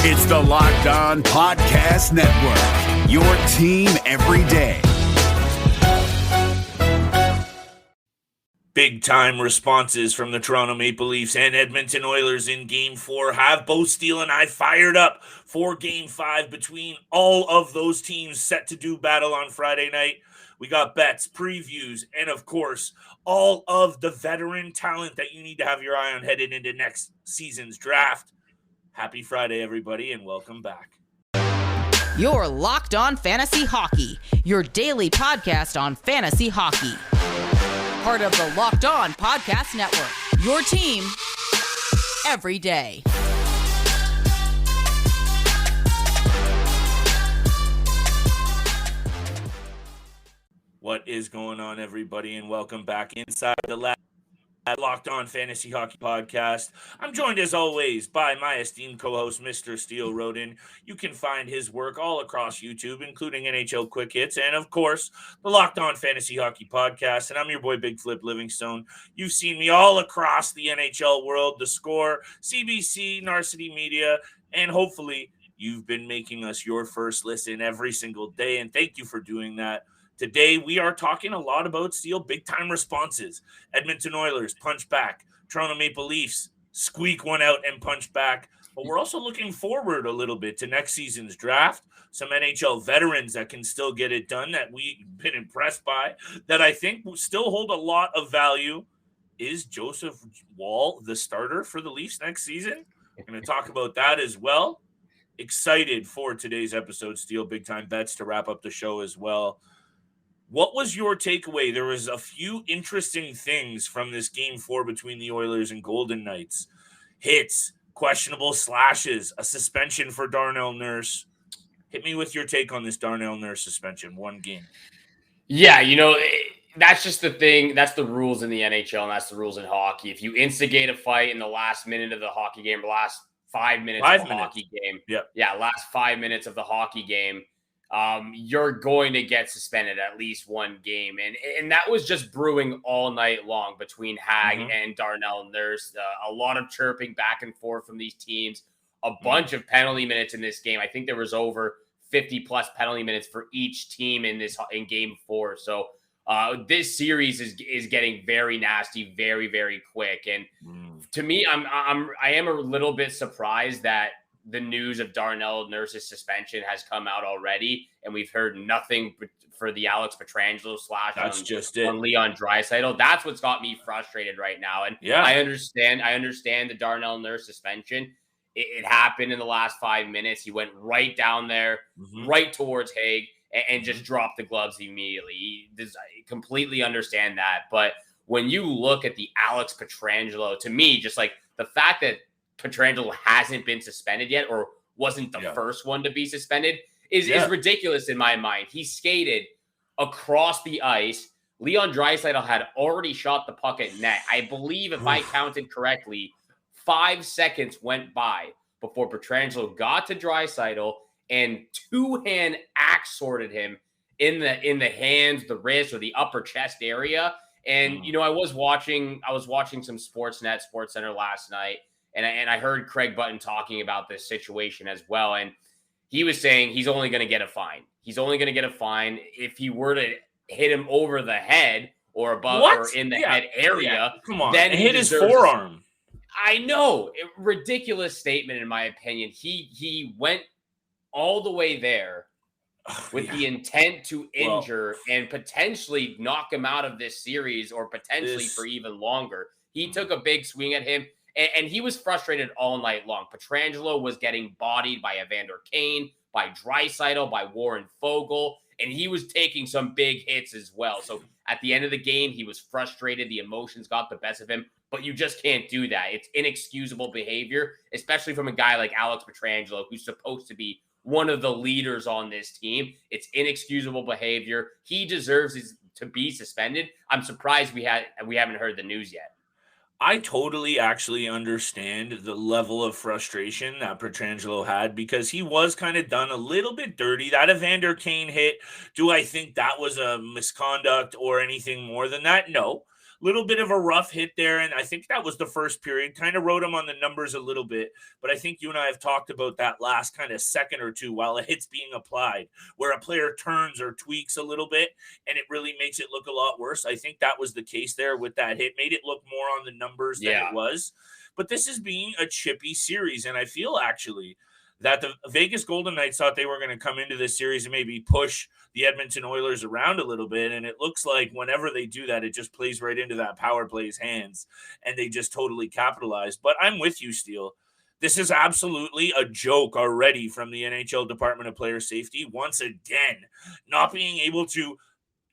It's the Locked On Podcast Network, your team every day. Big-time responses from the Toronto Maple Leafs and Edmonton Oilers in Game 4 have both Steele and I fired up for Game 5 between all of those teams set to do battle on Friday night. We got bets, previews, and of course, all of the veteran talent that you need to have your eye on headed into next season's draft. Happy Friday, everybody, and welcome back. You're Locked On Fantasy Hockey, your daily podcast on fantasy hockey. Part of the Locked On Podcast Network, your team every day. What is going on, everybody, and welcome back inside the Locked On Fantasy Hockey Podcast. I'm joined, as always, by my esteemed co-host, Mr. Steele Roden. You can find his work all across YouTube, including NHL Quick Hits, and, of course, the Locked On Fantasy Hockey Podcast. And I'm your boy, Big Flip Livingstone. You've seen me all across the NHL world, The Score, CBC, Narcity Media, and hopefully you've been making us your first listen every single day, and thank you for doing that. Today, we are talking a lot about Steele big-time responses. Edmonton Oilers punch back. Toronto Maple Leafs squeak one out and punch back. But we're also looking forward a little bit to next season's draft. Some NHL veterans that can still get it done that we've been impressed by, that I think will still hold a lot of value. Is Joseph Woll the starter for the Leafs next season? We're going to talk about that as well. Excited for today's episode, Steele. Big-time bets to wrap up the show as well. What was your takeaway? There was a few interesting things from this Game 4 between the Oilers and Golden Knights. Hits, questionable slashes, a suspension for Darnell Nurse. Hit me with your take on this Darnell Nurse suspension. One game. Yeah, that's just the thing. That's the rules in the NHL, and that's the rules in hockey. If you instigate a fight in the last minute of the hockey game, last 5 minutes of the hockey game. Last 5 minutes of the hockey game. You're going to get suspended at least one game. And that was just brewing all night long between Hag and Darnell Nurse. A lot of chirping back and forth from these teams. A bunch of penalty minutes in this game. I think there was over 50-plus penalty minutes for each team in Game 4. So this series is getting very nasty, very, very quick. And to me, I am a little bit surprised that the news of Darnell Nurse's suspension has come out already, and we've heard nothing for the Alex Pietrangelo slash on Leon Draisaitl. That's what's got me frustrated right now. And I understand the Darnell Nurse suspension. It happened in the last 5 minutes. He went right down there, right towards Haig, and just dropped the gloves immediately. I completely understand that. But when you look at the Alex Pietrangelo, to me, just like the fact that Pietrangelo hasn't been suspended yet, or wasn't the first one to be suspended, is ridiculous in my mind. He skated across the ice. Leon Draisaitl had already shot the puck at net. I believe, if I counted correctly, 5 seconds went by before Pietrangelo got to Draisaitl and two-hand axe sorted him in the hands, the wrist, or the upper chest area. And I was watching some Sportsnet, SportsCenter last night. And I heard Craig Button talking about this situation as well. And he was saying he's only going to get a fine. He's only going to get a fine if he were to hit him over the head or above or in the head area. Yeah. Come on. Then he hit his forearm. I know. Ridiculous statement, in my opinion. He went all the way there with the intent to injure and potentially knock him out of this series, or potentially for even longer. He took a big swing at him. And he was frustrated all night long. Pietrangelo was getting bodied by Evander Kane, by Draisaitl, by Warren Fogle, and he was taking some big hits as well. So at the end of the game, he was frustrated. The emotions got the best of him, but you just can't do that. It's inexcusable behavior, especially from a guy like Alex Pietrangelo, who's supposed to be one of the leaders on this team. It's inexcusable behavior. He deserves to be suspended. I'm surprised we haven't heard the news yet. I totally actually understand the level of frustration that Pietrangelo had, because he was kind of done a little bit dirty. That Evander Kane hit, do I think that was a misconduct or anything more than that? No. little bit of a rough hit there, and I think that was the first period. Kind of wrote him on the numbers a little bit, but I think you and I have talked about that last kind of second or two while a hit's being applied, where a player turns or tweaks a little bit, and it really makes it look a lot worse. I think that was the case there with that hit. Made it look more on the numbers than it was. But this is being a chippy series, and I feel actually that the Vegas Golden Knights thought they were going to come into this series and maybe push the Edmonton Oilers around a little bit, and it looks like whenever they do that, it just plays right into that power play's hands, and they just totally capitalize. But I'm with you, Steele. This is absolutely a joke already from the NHL Department of Player Safety. Once again, not being able to,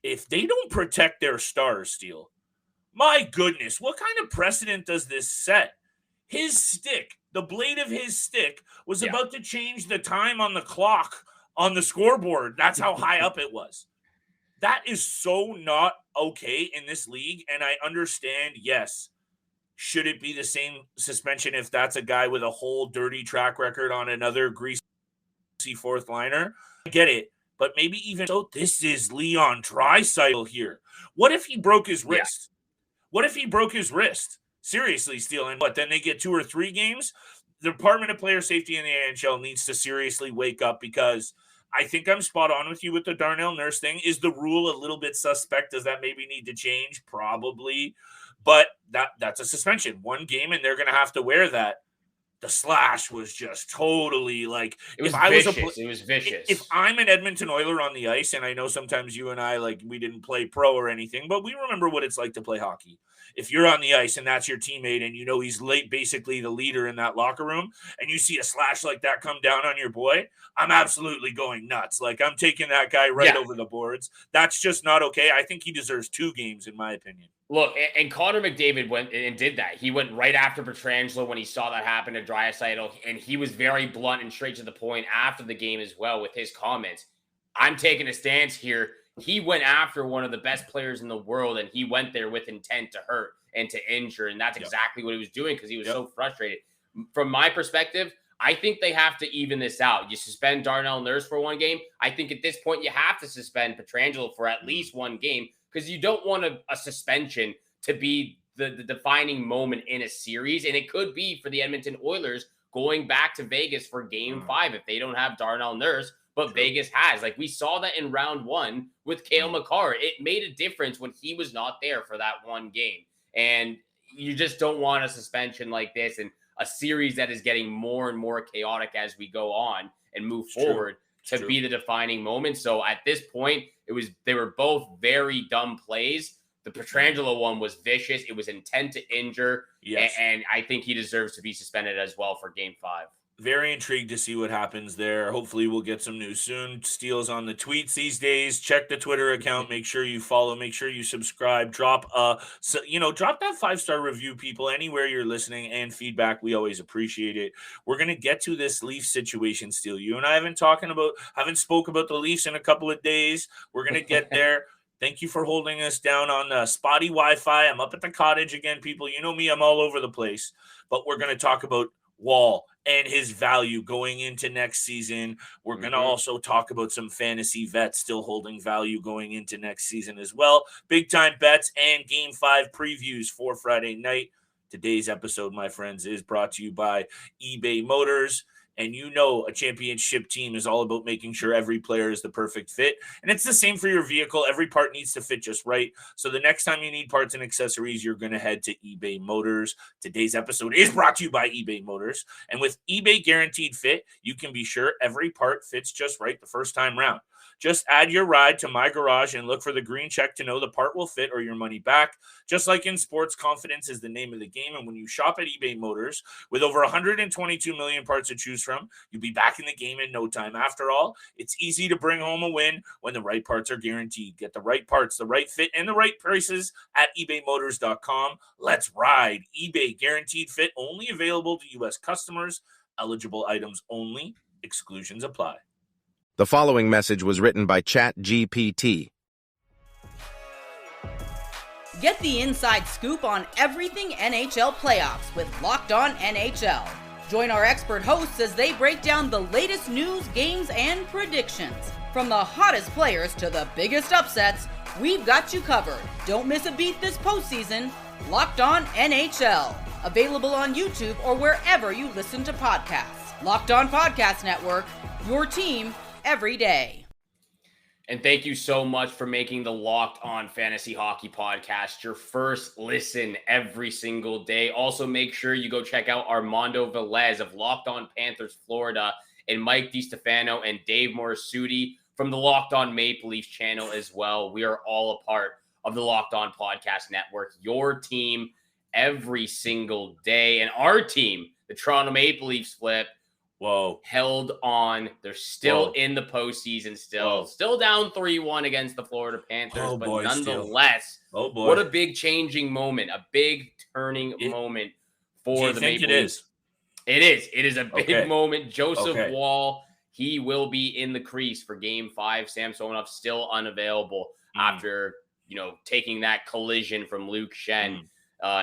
if they don't protect their stars, Steele, my goodness, what kind of precedent does this set? His stick, the blade of his stick, was about to change the time on the clock on the scoreboard. That's how high up it was. That is so not okay in this league, and I understand, yes, should it be the same suspension if that's a guy with a whole dirty track record on another greasy fourth liner? I get it, but maybe even so, this is Leon Draisaitl here. What if he broke his wrist? What if he broke his wrist? Seriously, Steele, and what, then they get 2 or 3 games? The Department of Player Safety in the NHL needs to seriously wake up, because I think I'm spot on with you with the Darnell Nurse thing. Is the rule a little bit suspect? Does that maybe need to change? Probably. But that's a suspension. 1 game, and they're going to have to wear that. The slash was just totally like, it was vicious. It was vicious. If I'm an Edmonton Oiler on the ice, and I know sometimes you and I, like, we didn't play pro or anything, but we remember what it's like to play hockey. If you're on the ice and that's your teammate, and you know he's basically the leader in that locker room, and you see a slash like that come down on your boy, I'm absolutely going nuts. Like, I'm taking that guy right over the boards. That's just not okay. I think he deserves 2 games, in my opinion. Look, and Connor McDavid went and did that. He went right after Pietrangelo when he saw that happen to Draisaitl, and he was very blunt and straight to the point after the game as well with his comments. I'm taking a stance here. He went after one of the best players in the world, and he went there with intent to hurt and to injure, and that's exactly what he was doing because he was so frustrated. From my perspective, I think they have to even this out. You suspend Darnell Nurse for 1 game. I think at this point you have to suspend Pietrangelo for at least 1 game, because you don't want a suspension to be the defining moment in a series. And it could be for the Edmonton Oilers going back to Vegas for game 5 if they don't have Darnell Nurse, but Vegas has. Like, we saw that in round 1 with Cale Makar. It made a difference when he was not there for that 1 game. And you just don't want a suspension like this and a series that is getting more and more chaotic as we go on and move forward to be the defining moment. So at this point, they were both very dumb plays. The Pietrangelo one was vicious. It was intent to injure. And I think he deserves to be suspended as well for game 5. Very intrigued to see what happens there. Hopefully we'll get some news soon. Steele's on the tweets these days. Check the Twitter account. Make sure you follow. Make sure you subscribe. Drop that 5-star review, people, anywhere you're listening, and feedback. We always appreciate it. We're going to get to this Leafs situation, Steele. You and I haven't spoke about the Leafs in a couple of days. We're going to get there. Thank you for holding us down on spotty Wi-Fi. I'm up at the cottage again, people. You know me, I'm all over the place. But we're going to talk about Woll and his value going into next season. We're going to also talk about some fantasy vets still holding value going into next season as well. Big time bets and game 5 previews for Friday night. Today's episode, my friends, is brought to you by eBay Motors. And you know a championship team is all about making sure every player is the perfect fit. And it's the same for your vehicle. Every part needs to fit just right. So the next time you need parts and accessories, you're going to head to eBay Motors. Today's episode is brought to you by eBay Motors. And with eBay Guaranteed Fit, you can be sure every part fits just right the first time round. Just add your ride to My Garage and look for the green check to know the part will fit or your money back. Just like in sports, confidence is the name of the game. And when you shop at eBay Motors, with over 122 million parts to choose from, you'll be back in the game in no time. After all, it's easy to bring home a win when the right parts are guaranteed. Get the right parts, the right fit, and the right prices at ebaymotors.com. Let's ride. eBay Guaranteed Fit, only available to U.S. customers. Eligible items only. Exclusions apply. The following message was written by ChatGPT. Get the inside scoop on everything NHL playoffs with Locked On NHL. Join our expert hosts as they break down the latest news, games, and predictions. From the hottest players to the biggest upsets, We've got you covered. Don't miss a beat this postseason. Locked On NHL. Available on YouTube or wherever you listen to podcasts. Locked On Podcast Network. Your team every day. And thank you so much for making the Locked On Fantasy Hockey Podcast your first listen every single day. Also, make sure you go check out Armando Velez of Locked On Panthers Florida and Mike DiStefano and Dave Morisuti from the Locked On Maple Leafs channel as well. We are all a part of the Locked On Podcast Network, your team every single day. And our team, the Toronto Maple Leafs flip, held on. They're still in the postseason still down 3-1 against the Florida Panthers, but nonetheless, what a big changing moment, a big turning moment for the Maple Leafs. It is a big moment. Joseph Woll, he will be in the crease for Game 5. Samsonov still unavailable after, taking that collision from Luke Schenn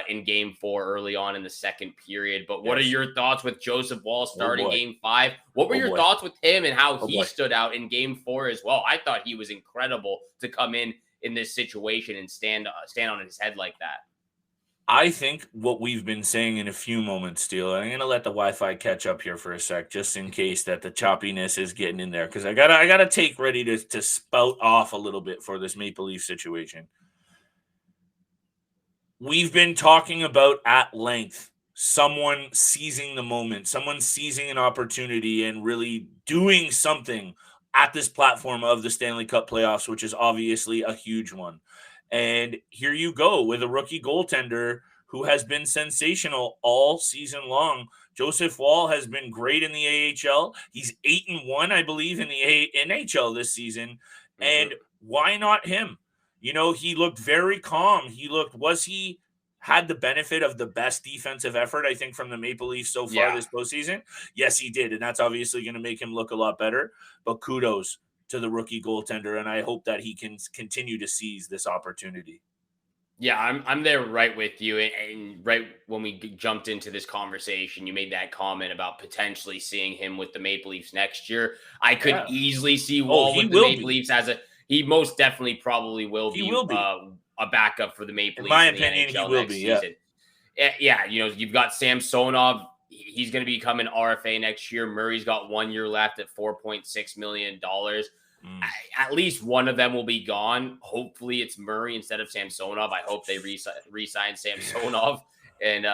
in Game 4 early on in the second period. But what are your thoughts with Joseph Woll starting Game 5? What were your thoughts with him and how he stood out in Game 4 as well? I thought he was incredible to come in this situation and stand on his head like that. I think what we've been saying in a few moments, Steele, and I'm going to let the Wi-Fi catch up here for a sec, just in case that the choppiness is getting in there, because I gotta take ready to spout off a little bit for this Maple Leaf situation. We've been talking about at length someone seizing the moment, someone seizing an opportunity and really doing something at this platform of the Stanley Cup playoffs, which is obviously a huge one. And here you go with a rookie goaltender who has been sensational all season long. Joseph Woll has been great in the AHL. He's 8-1, I believe, in the NHL this season. And why not him? He looked very calm. He had the benefit of the best defensive effort, I think, from the Maple Leafs so far this postseason? Yes, he did. And that's obviously going to make him look a lot better. But kudos to the rookie goaltender, and I hope that he can continue to seize this opportunity. Yeah, I'm there right with you. And right when we jumped into this conversation, you made that comment about potentially seeing him with the Maple Leafs next year. I could easily see Woll with the Maple Leafs he most definitely probably will be a backup for the Maple Leafs. In my opinion, he will be, season. Yeah, you've got Samsonov. He's going to become an RFA next year. Murray's got 1 year left at $4.6 million. At least one of them will be gone. Hopefully it's Murray instead of Samsonov. I hope they re-sign Samsonov and,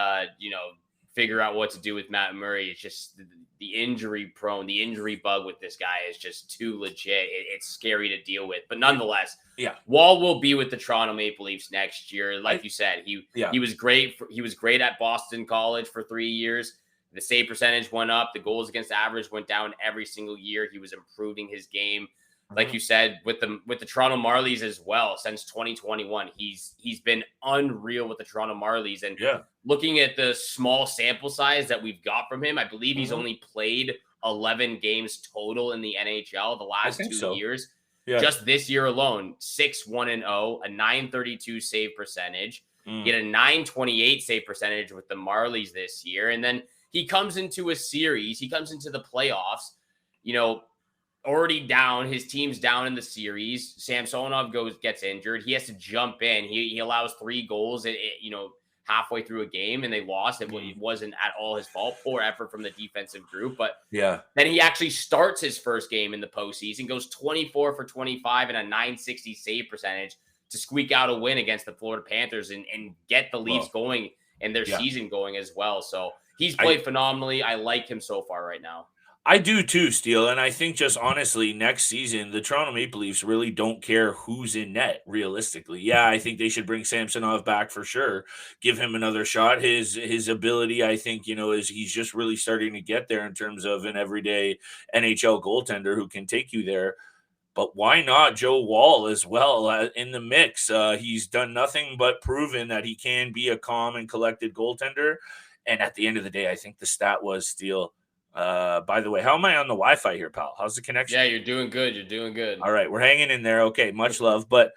figure out what to do with Matt Murray. It's just the injury bug with this guy is just too legit. It's scary to deal with. But nonetheless, Woll will be with the Toronto Maple Leafs next year. Like you said, he was great. He was great at Boston College for 3 years. The save percentage went up. The goals against average went down every single year. He was improving his game. Like you said, with the Toronto Marlies as well, since 2021, he's been unreal with the Toronto Marlies. And looking at the small sample size that we've got from him, I believe he's only played 11 games total in the NHL the last 2 years. Yeah. Just this year alone, 6-1-0, a 932 save percentage. He had a 928 save percentage with the Marlies this year. And then he comes into a series, he comes into the playoffs, already down. His team's down in the series. Samsonov gets injured. He has to jump in. He allows 3 goals, halfway through a game, and they lost. It wasn't at all his fault. Poor effort from the defensive group. But then he actually starts his first game in the postseason, goes 24 for 25 and a 960 save percentage to squeak out a win against the Florida Panthers and get the Leafs going and their season going as well. So he's played phenomenally. I like him so far right now. I do too, Steele. And I think just honestly, next season, the Toronto Maple Leafs really don't care who's in net, realistically. Yeah, I think they should bring Samsonov back for sure. Give him another shot. His ability, I think, is he's just really starting to get there in terms of an everyday NHL goaltender who can take you there. But why not Joe Woll as well in the mix? He's done nothing but proven that he can be a calm and collected goaltender. And at the end of the day, I think the stat was, Steele, by the way, how am I on the Wi-Fi here, pal? How's the connection? Yeah, you're doing good. All right, we're hanging in there. Okay, much love. But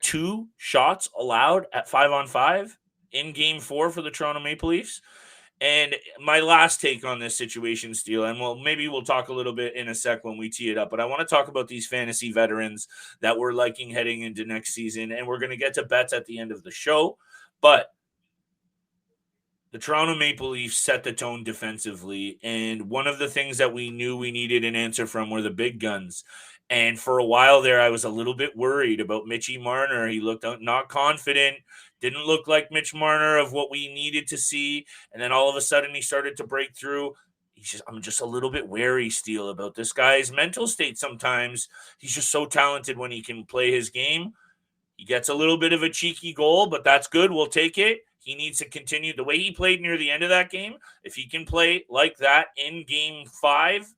2 shots allowed at 5-on-5 in Game 4 for the Toronto Maple Leafs. And my last take on this situation, Steele, and maybe we'll talk a little bit in a sec when we tee it up, but I want to talk about these fantasy veterans that we're liking heading into next season, and we're going to get to bets at the end of the show. But the Toronto Maple Leafs set the tone defensively, and one of the things that we knew we needed an answer from were the big guns. And for a while there, I was a little bit worried about Mitchie Marner. He looked not confident, didn't look like Mitch Marner of what we needed to see. And then all of a sudden, he started to break through. I'm just a little bit wary, Steele, about this guy's mental state sometimes. He's just so talented when he can play his game. He gets a little bit of a cheeky goal, but that's good. We'll take it. He needs to continue the way he played near the end of that game. If he can play like that in Game 5,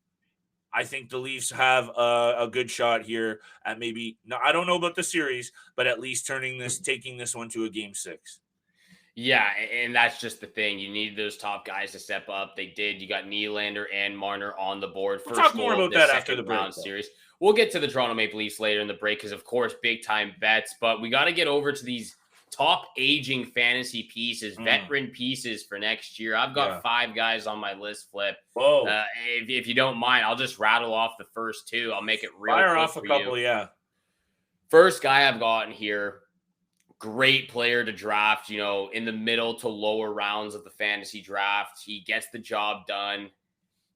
I think the Leafs have a good shot here at maybe, no, I don't know about the series, but at least taking this one to a Game 6. Yeah, and that's just the thing. You need those top guys to step up. They did. You got Nylander and Marner on the board. We'll talk more about that after the break series. We'll get to the Toronto Maple Leafs later in the break because, of course, big-time bets. But we got to get over to these top aging fantasy pieces, veteran pieces for next year. I've got 5 guys on my list, Flip. Whoa. If you don't mind, I'll just rattle off the first 2. I'll make it real Fire quick off a couple, yeah. First guy I've gotten here, great player to draft, in the middle to lower rounds of the fantasy draft. He gets the job done.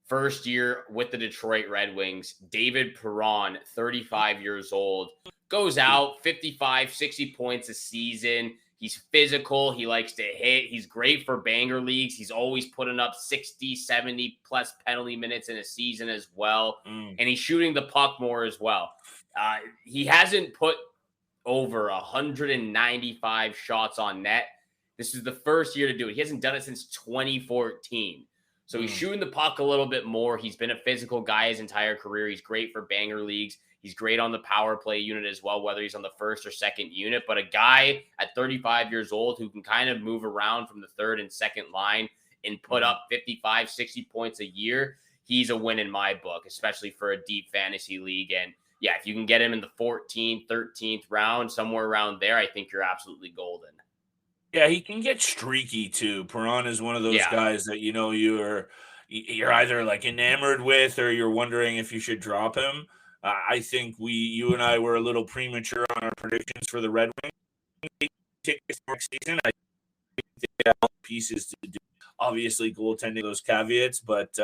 First year with the Detroit Red Wings, David Perron, 35 years old, goes out 55, 60 points a season. He's physical. He likes to hit. He's great for banger leagues. He's always putting up 60, 70 plus penalty minutes in a season as well. And he's shooting the puck more as well. He hasn't put over 195 shots on net. This is the first year to do it. He hasn't done it since 2014. So he's shooting the puck a little bit more. He's been a physical guy his entire career. He's great for banger leagues. He's great on the power play unit as well, whether he's on the first or second unit. But a guy at 35 years old who can kind of move around from the third and second line and put up 55, 60 points a year, he's a win in my book, especially for a deep fantasy league. And yeah, if you can get him in the 14th, 13th round, somewhere around there, I think you're absolutely golden. Yeah, he can get streaky too. Perron is one of those guys that you're either like enamored with or you're wondering if you should drop him. I think you and I were a little premature on our predictions for the Red Wings next season. I think they have pieces to do. Obviously, goaltending those caveats, but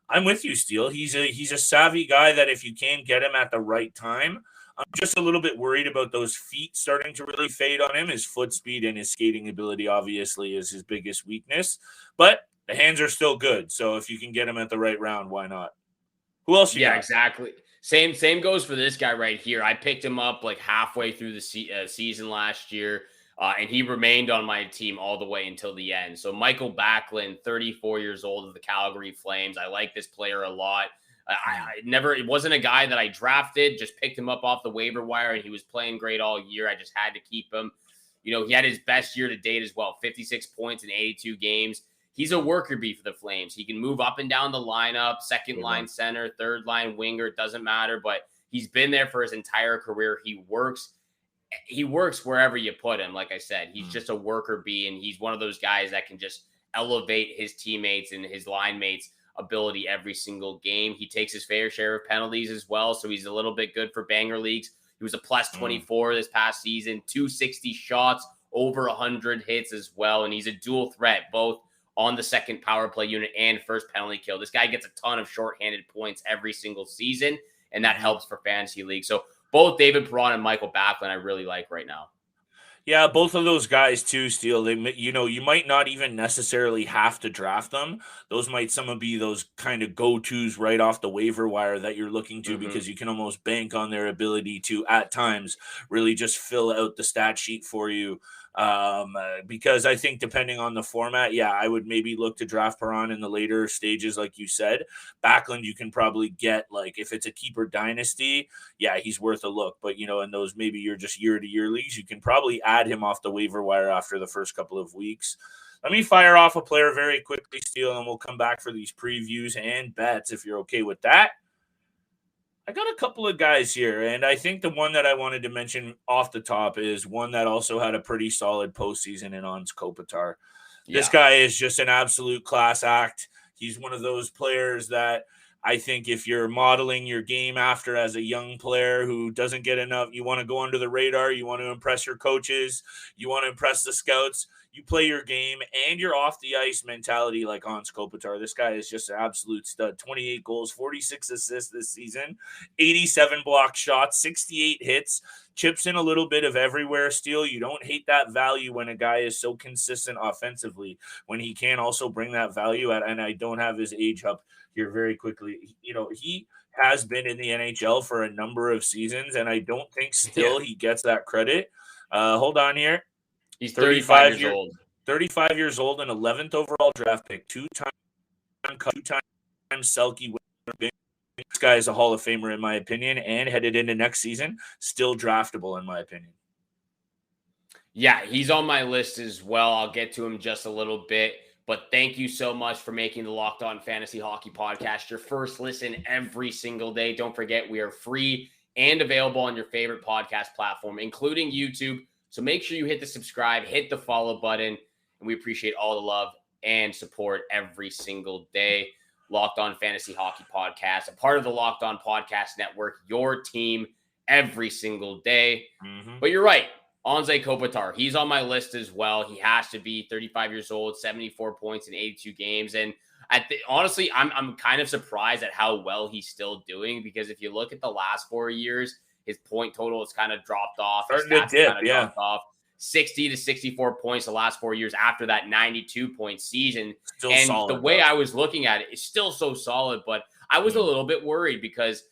I'm with you, Steele. He's a savvy guy that if you can get him at the right time. I'm just a little bit worried about those feet starting to really fade on him. His foot speed and his skating ability obviously is his biggest weakness, but the hands are still good. So if you can get him at the right round, why not? Who else you got? Exactly. Same goes for this guy right here. I picked him up like halfway through the season last year, and he remained on my team all the way until the end. So Michael Backlund, 34 years old of the Calgary Flames. I like this player a lot. It wasn't a guy that I drafted, just picked him up off the waiver wire, and he was playing great all year. I just had to keep him. He had his best year to date as well, 56 points in 82 games. He's a worker bee for the Flames. He can move up and down the lineup, second line center, third line winger, it doesn't matter, but he's been there for his entire career. He works wherever you put him. Like I said, he's just a worker bee, and he's one of those guys that can just elevate his teammates and his line mates' ability every single game. He takes his fair share of penalties as well, so he's a little bit good for banger leagues. He was a plus 24 this past season, 260 shots, over 100 hits as well, and he's a dual threat, both on the second power play unit and first penalty kill. This guy gets a ton of shorthanded points every single season, and that helps for fantasy leagues. So both David Perron and Michael Backlund I really like right now. Yeah, both of those guys too, Steele. You might not even necessarily have to draft them. Those might be those kind of go-tos right off the waiver wire that you're looking to because you can almost bank on their ability to, at times, really just fill out the stat sheet for you. Because I think depending on the format, I would maybe look to draft Perron in the later stages, like you said. Backlund, you can probably get, like, if it's a keeper dynasty, he's worth a look. But, in those maybe you're just year-to-year leagues, you can probably add him off the waiver wire after the first couple of weeks. Let me fire off a player very quickly, Steele, and we'll come back for these previews and bets if you're okay with that. I got a couple of guys here, and I think the one that I wanted to mention off the top is one that also had a pretty solid postseason in Ons Kopitar. This guy is just an absolute class act. He's one of those players that I think if you're modeling your game after as a young player who doesn't get enough, you want to go under the radar, you want to impress your coaches, you want to impress the scouts, you play your game and you're off the ice mentality like Hans Kopitar. This guy is just an absolute stud. 28 goals, 46 assists this season, 87 block shots, 68 hits, chips in a little bit of everywhere. Steele, you don't hate that value when a guy is so consistent offensively, when he can also bring that value at, and I don't have his age up here very quickly. He has been in the NHL for a number of seasons, and I don't think still he gets that credit. Hold on here. He's 35 years old. 35 years old, an 11th overall draft pick, two-time Selke winner. This guy is a Hall of Famer, in my opinion, and headed into next season, still draftable, in my opinion. Yeah, he's on my list as well. I'll get to him just a little bit. But thank you so much for making the Locked On Fantasy Hockey Podcast your first listen every single day. Don't forget, we are free and available on your favorite podcast platform, including YouTube. So make sure you hit the subscribe, hit the follow button, and we appreciate all the love and support every single day. Locked On Fantasy Hockey Podcast, a part of the Locked On Podcast Network, your team every single day. But you're right. Anze Kopitar, he's on my list as well. He has to be 35 years old, 74 points in 82 games. And honestly, I'm kind of surprised at how well he's still doing, because if you look at the last 4 years, his point total has kind of dropped off. His stats dropped off. 60 to 64 points the last 4 years after that 92-point season. Still and solid, the way I was looking at it is still so solid, but I was a little bit worried because,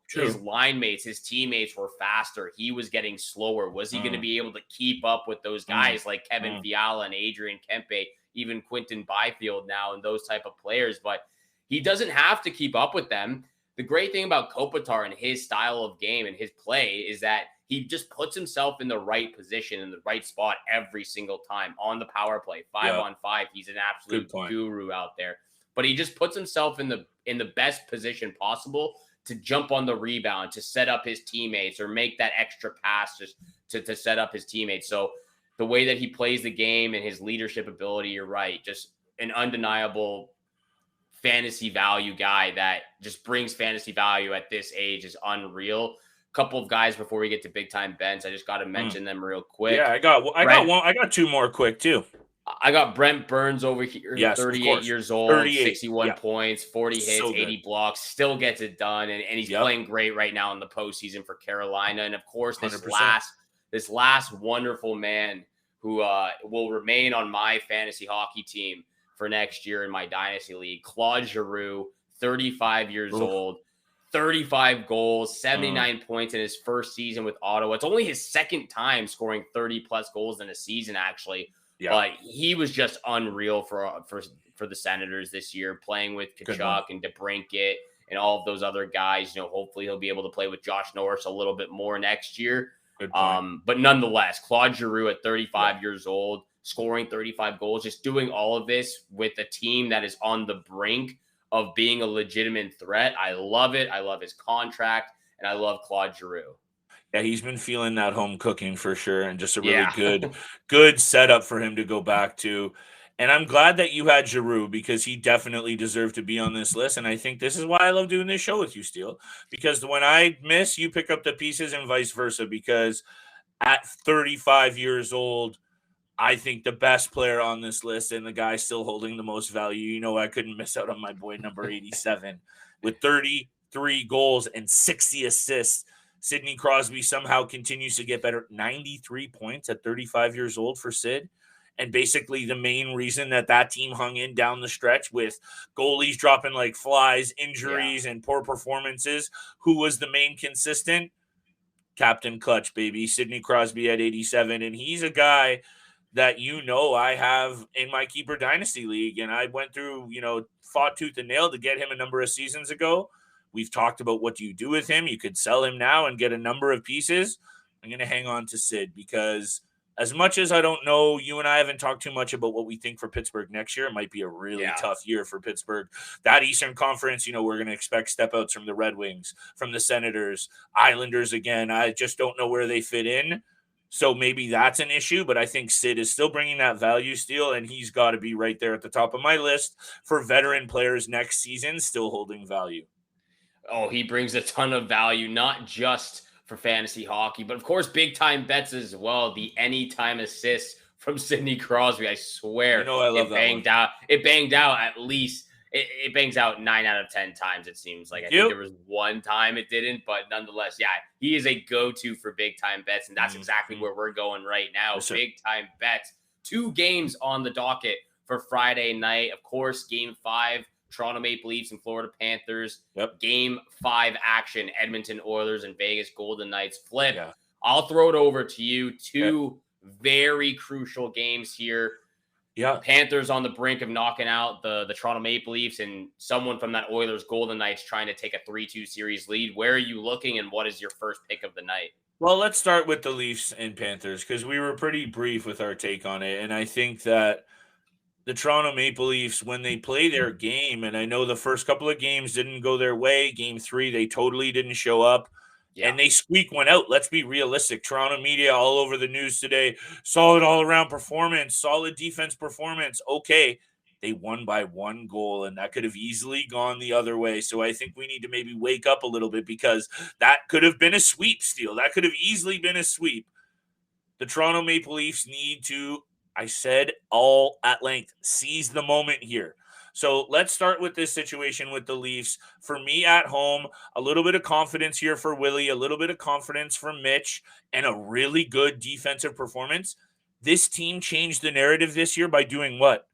his line mates, his teammates were faster. He was getting slower. Was he going to be able to keep up with those guys like Kevin Fiala and Adrian Kempe, even Quinton Byfield now, and those type of players? But he doesn't have to keep up with them. The great thing about Kopitar and his style of game and his play is that he just puts himself in the right position, in the right spot every single time on the power play, 5-on-5. He's an absolute guru out there. But he just puts himself in the best position possible to jump on the rebound, to set up his teammates, or make that extra pass just to set up his teammates. So the way that he plays the game and his leadership ability, you're right, just an undeniable fantasy value guy that just brings fantasy value at this age is unreal. Couple of guys before we get to big time bends, I just got to mention them real quick. Yeah, I got two more quick too. I got Brent Burns over here, 38 years old, 61 points, 40 hits, 80 blocks, still gets it done. And he's playing great right now in the postseason for Carolina. And of course, this last wonderful man who will remain on my fantasy hockey team for next year in my dynasty league, Claude Giroux, 35 years old, 35 goals, 79 points in his first season with Ottawa. It's only his second time scoring 30-plus goals in a season, actually. Yeah. But he was just unreal for the Senators this year, playing with Tkachuk and DeBrincat and all of those other guys. Hopefully he'll be able to play with Josh Norris a little bit more next year. But nonetheless, Claude Giroux at 35 years old, scoring 35 goals, just doing all of this with a team that is on the brink of being a legitimate threat. I love it. I love his contract, and I love Claude Giroux. Yeah, he's been feeling that home cooking for sure, and just a really good setup for him to go back to. And I'm glad that you had Giroux, because he definitely deserved to be on this list. And I think this is why I love doing this show with you, Steele, because when I miss, you pick up the pieces and vice versa. Because at 35 years old, I think the best player on this list and the guy still holding the most value, I couldn't miss out on my boy number 87 with 33 goals and 60 assists. Sidney Crosby somehow continues to get better. 93 points at 35 years old for Sid. And basically the main reason that team hung in down the stretch with goalies dropping like flies, injuries, and poor performances. Who was the main consistent? Captain Clutch, baby. Sidney Crosby at 87. And he's a guy that I have in my Keeper Dynasty League. And I went through, fought tooth and nail to get him a number of seasons ago. We've talked about what do you do with him. You could sell him now and get a number of pieces. I'm going to hang on to Sid, because as much as I don't know, you and I haven't talked too much about what we think for Pittsburgh next year. It might be a really tough year for Pittsburgh. That Eastern Conference, we're going to expect step outs from the Red Wings, from the Senators, Islanders again. I just don't know where they fit in. So maybe that's an issue, but I think Sid is still bringing that value, Steele, and he's got to be right there at the top of my list for veteran players next season, still holding value. Oh, he brings a ton of value, not just for fantasy hockey, but of course, big time bets as well. The anytime assist from Sidney Crosby, I swear, I love it banged out. It banged out at least. It bangs out 9 out of 10 times, it seems like. I think there was one time it didn't, but nonetheless, yeah, he is a go-to for big-time bets, and that's exactly where we're going right now. Yes, big-time bets. 2 games on the docket for Friday night. Of course, Game 5, Toronto Maple Leafs and Florida Panthers. Yep. Game 5 action, Edmonton Oilers and Vegas Golden Knights. Flip, Yeah. I'll throw it over to you. 2 very crucial games here. Yeah. Panthers on the brink of knocking out the Toronto Maple Leafs, and someone from that Oilers Golden Knights trying to take a 3-2 series lead. Where are you looking, and what is your first pick of the night? Well, let's start with the Leafs and Panthers because we were pretty brief with our take on it. And I think that the Toronto Maple Leafs, when they play their game, and I know the first couple of games didn't go their way. Game 3, they totally didn't show up. Yeah. And they squeak one out. Let's be realistic. Toronto media all over the news today. Solid all-around performance. Solid defense performance. Okay, they won by 1 goal, and that could have easily gone the other way. So I think we need to maybe wake up a little bit because that could have been a sweep, Steele. That could have easily been a sweep. The Toronto Maple Leafs need to, I said all at length, seize the moment here. So let's start with this situation with the Leafs. For me at home, a little bit of confidence here for Willie, a little bit of confidence from Mitch, and a really good defensive performance. This team changed the narrative this year by doing what?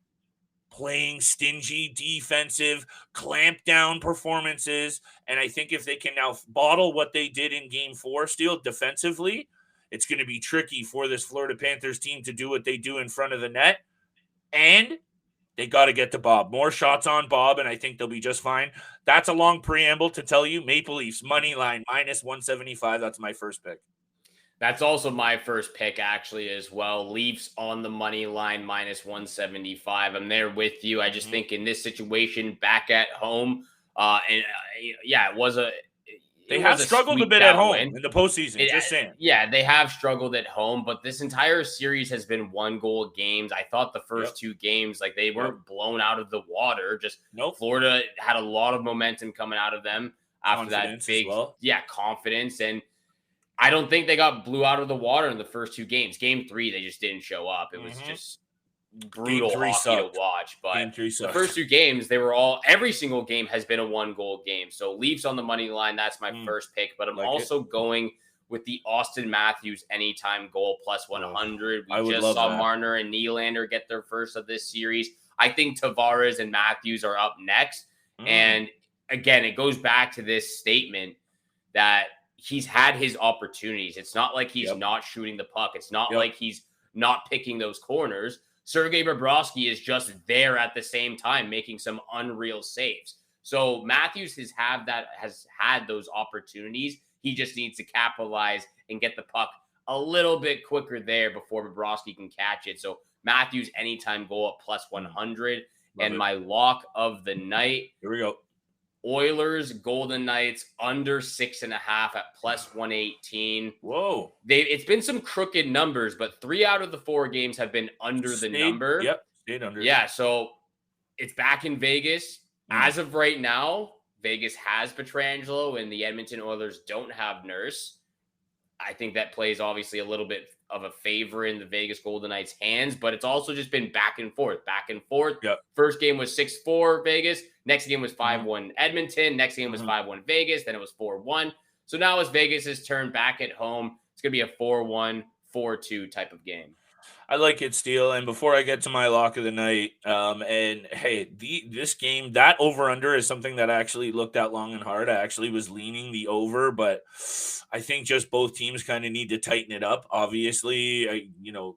Playing stingy, defensive, clamp down performances. And I think if they can now bottle what they did in Game 4 still defensively, it's going to be tricky for this Florida Panthers team to do what they do in front of the net. And they got to get to Bob. More shots on Bob, and I think they'll be just fine. That's a long preamble to tell you. Maple Leafs, money line, minus 175. That's my first pick. That's also my first pick, actually, as well. Leafs on the money line, minus 175. I'm there with you. I just think in this situation, back at home, it was a... They have struggled a bit at home in the postseason, just saying. Yeah, they have struggled at home, but this entire series has been 1-goal games. I thought the first 2 games, they weren't blown out of the water. Just Florida had a lot of momentum coming out of them after that big, confidence. And I don't think they got blew out of the water in the first 2 games. Game 3, they just didn't show up. It was just brutal hockey to watch. But the first 2 games, every single game has been a 1-goal game. So Leafs on the money line, that's my first pick. But I'm also going with the Austin Matthews anytime goal plus 100. We just saw Marner and Nylander get their first of this series. I think Tavares and Matthews are up next. And again, it goes back to this statement that he's had his opportunities. It's not like he's not shooting the puck. It's not like he's not picking those corners. Sergei Bobrovsky is just there at the same time, making some unreal saves. So Matthews has had those opportunities. He just needs to capitalize and get the puck a little bit quicker there before Bobrovsky can catch it. So Matthews anytime goal at plus 100. My lock of the night. Here we go. Oilers, Golden Knights, under 6.5 at plus 118. Whoa. It's been some crooked numbers, but 3 out of the 4 games have been under the number. Yep, stayed under. Yeah, so it's back in Vegas. As of right now, Vegas has Pietrangelo, and the Edmonton Oilers don't have Nurse. I think that plays obviously a little bit of a favor in the Vegas Golden Knights' hands, but it's also just been back and forth. Yep. First game was 6-4 Vegas. Next game was 5-1 Edmonton. Next game was 5-1 Vegas. Then it was 4-1. So now it's Vegas' turn back at home. It's going to be a 4-1, 4-2 type of game. I like it, Steele. And before I get to my lock of the night, this game, that over-under is something that I actually looked at long and hard. I actually was leaning the over, but I think just both teams kind of need to tighten it up. Obviously,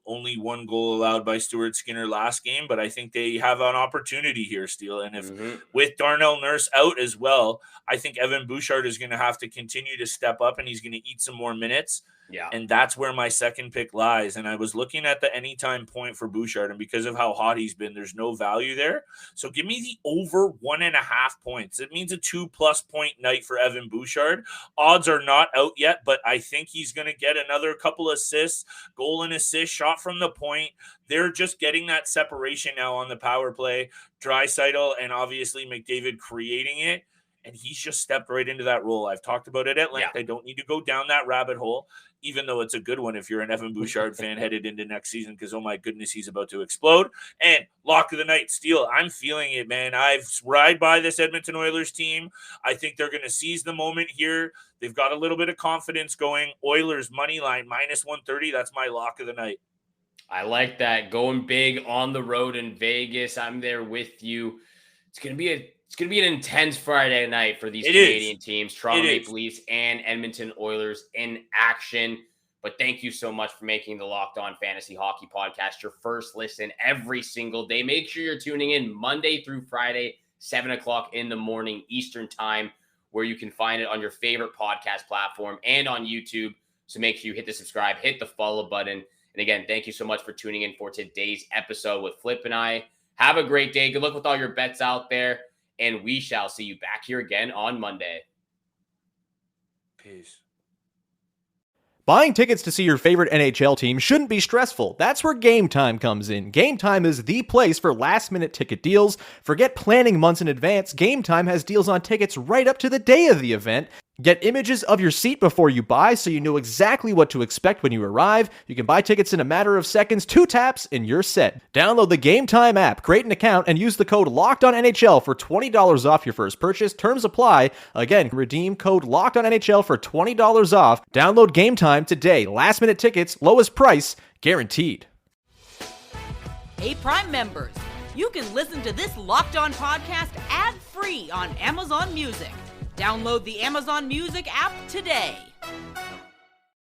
only 1 goal allowed by Stuart Skinner last game, but I think they have an opportunity here, Steele. And if with Darnell Nurse out as well, I think Evan Bouchard is going to have to continue to step up, and he's going to eat some more minutes. Yeah. And that's where my second pick lies. And I was looking at the anytime point for Bouchard, and because of how hot he's been, there's no value there. So give me the over 1.5 points. It means a 2+ point night for Evan Bouchard. Odds are not out yet, but I think he's going to get another couple assists, goal and assist, shot from the point. They're just getting that separation now on the power play. Draisaitl and obviously McDavid creating it. And he's just stepped right into that role. I've talked about it at length. Yeah. I don't need to go down that rabbit hole, even though it's a good one if you're an Evan Bouchard fan headed into next season, because, oh my goodness, he's about to explode. And lock of the night, Steele. I'm feeling it, man. I've ride by this Edmonton Oilers team. I think they're going to seize the moment here. They've got a little bit of confidence going. Oilers money line, -130. That's my lock of the night. I like that. Going big on the road in Vegas. I'm there with you. It's going to be an intense Friday night for these Canadian teams, Toronto Maple Leafs and Edmonton Oilers in action. But thank you so much for making the Locked On Fantasy Hockey Podcast your first listen every single day. Make sure you're tuning in Monday through Friday, 7 o'clock in the morning Eastern time, where you can find it on your favorite podcast platform and on YouTube. So make sure you hit the subscribe, hit the follow button. And again, thank you so much for tuning in for today's episode with Flip and I. Have a great day. Good luck with all your bets out there. And we shall see you back here again on Monday. Peace. Buying tickets to see your favorite NHL team shouldn't be stressful. That's where Game Time comes in. Game Time is the place for last-minute ticket deals. Forget planning months in advance. Game Time has deals on tickets right up to the day of the event. Get images of your seat before you buy so you know exactly what to expect when you arrive. You can buy tickets in a matter of seconds, 2 taps, and you're set. Download the Game Time app, create an account, and use the code LOCKEDONNHL for $20 off your first purchase. Terms apply. Again, redeem code LOCKEDONNHL for $20 off. Download Game Time today. Last minute tickets, lowest price, guaranteed. Hey, Prime members, you can listen to this Locked On podcast ad-free on Amazon Music. Download the Amazon Music app today.